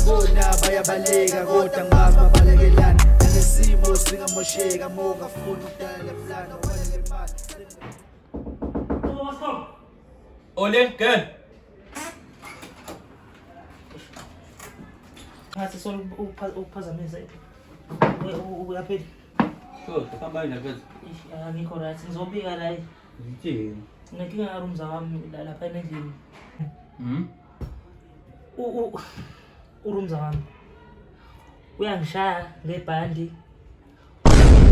Nababona bayabaleka kodwa ngama balekelana nesimo singamosheka moga funa ukudala plana wale mali. Ole, girl. Ngathi solo ukuphazamisa uyaphela. So, hamba nje Angikho right, ngizobika la. Ngithini? Nginenkinga na Roomza wami lapha endlini. Roomza wami uyangishaya ngebhandi,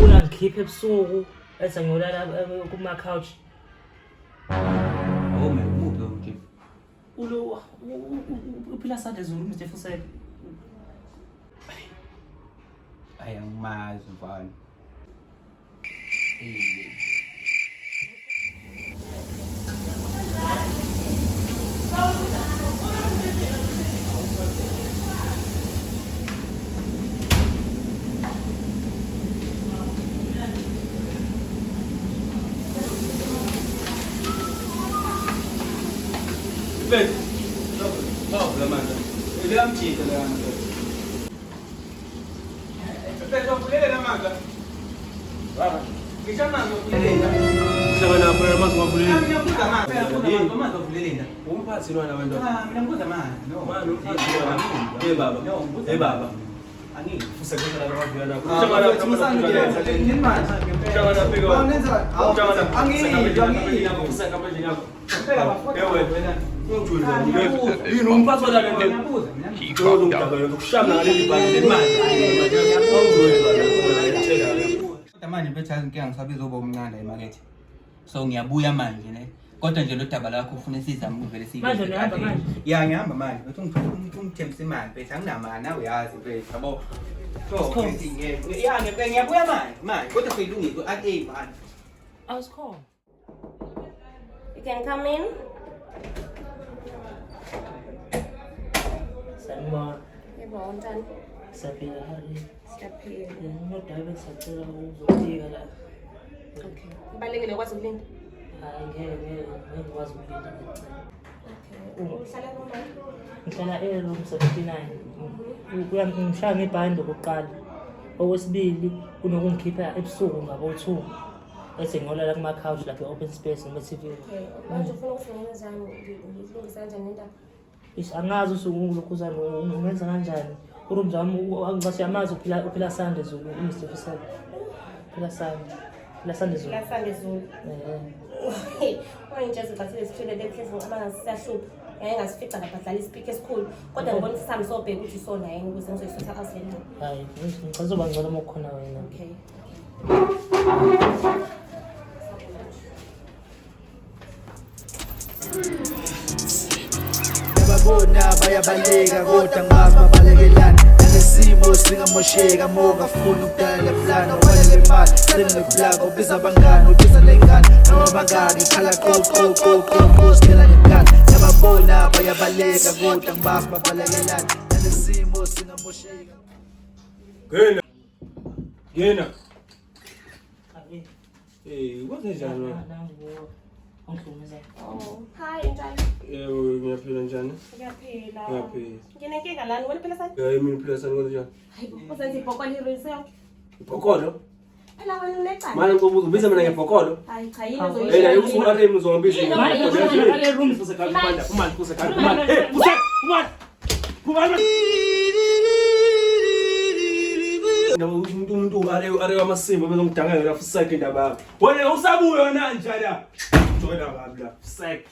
uyangikhipha ebusuku ethi ngiyolala kuma couch. Oh, move lo nje. Ulo uphila sande zulu Mr. Fuseg. Ayamazi mfana. Bem, não, mano. Ele é amtita, né, mano? Você mulher na manga. Vamos. Que chama não mulher? Chama na para mais uma mulher. Ah, minha puta mano. Minha puta mulher. Um passo não é na manga. Ah, minha puta mano. Não, mano, não. Baba. Não, baba. Ani, Fuseegggggg na naman biya na. Chama na pigawin. Chama na pigawin. Chama na. Ang Fuseegggggg na. Yini umphathi la nto ngiyodaba yokushama ngaleli bhande lemali kodwa manje bethazi inkinga ngisabiza uba umncane emakethe so ngiyabuya manje ne kodwa nje lo daba lakho ufuna sizame ukuvele Manje ngihamba manje. ya ngihamba manje bethi ungithembisa imali bethu anginamali nawe yazi bethu yabo so ya ngiyabuya manje kodwa seyilungile ake manje I was called. You can come in. Sanibona. Yebo, unjani? Siyaphila hali. Siyaphila. Nginodaba engisacela ukuzobika la. Okay. Kubalekile ukwazi ukulinda. Hayi ngeke ngikwazi ukulinda. Okay. Uhlala kubani? Ngihlala room 79. Uyangishaya ngebhandi lokuqala. Okwesibili kunokungikhipha ebusuku ngabo 2. Bese ngiyolala kuma couch lapha open space noma TV. Okay. Manje ufuna ukuthi ngenzani ngilungisa kanjani indaba? Angazi usuku lokhuzana ungenza kanjani. Roomza wami angasiyamazi uphila sande zulu Mr. Fuseg. Phila sande zulu. Lasande zulu. Oyintshezo bathile sithule lemhlezi abangasihlupa. Ngeke ngasifica lapha dlala ispeak esikhulu. Kodwa ngibona isami sobheka ukuthi isona yini ukuze ngizoyisotha asele. Hayi, ngizoba ngcono mokhona wena. Okay. Nababona bayabaleka kodwa ngama balekelana nesimo singamosheka moga funa ukudala plana wale mali sengiplaka ubiza abangani ubiza lengane noma bangani khala qo sikela nemkani. Nababona bayabaleka kodwa ngama balekelana nesimo singamosheka. Gena. Hayi. Kwenzenjani wena? Ongihlukumeza. Oh, hi njani? Yebo, ngiyaphila njani? Ngiyaphila. Ngiyaphila. Nginenkinga lani wena phela sani? Ya yimi phela sani kwenzenjani? Hayi, uzenza ibhokolo irise yonke. Ibhokolo? Phela wena unecala. Manje ngizobuza ubiza mina ngebhokolo. Hayi cha yini Hey, la usuku ale muzongibizela. Ale room Fuseegggggg Kumanda, kumanda. Hey, Fuseg, kumanda. Kumanda. Umuntu are amasimba bezongidangela la Fuseegggggg indaba. Wena usabuyo na njalo. Joyina kabi la Fuseegggggg.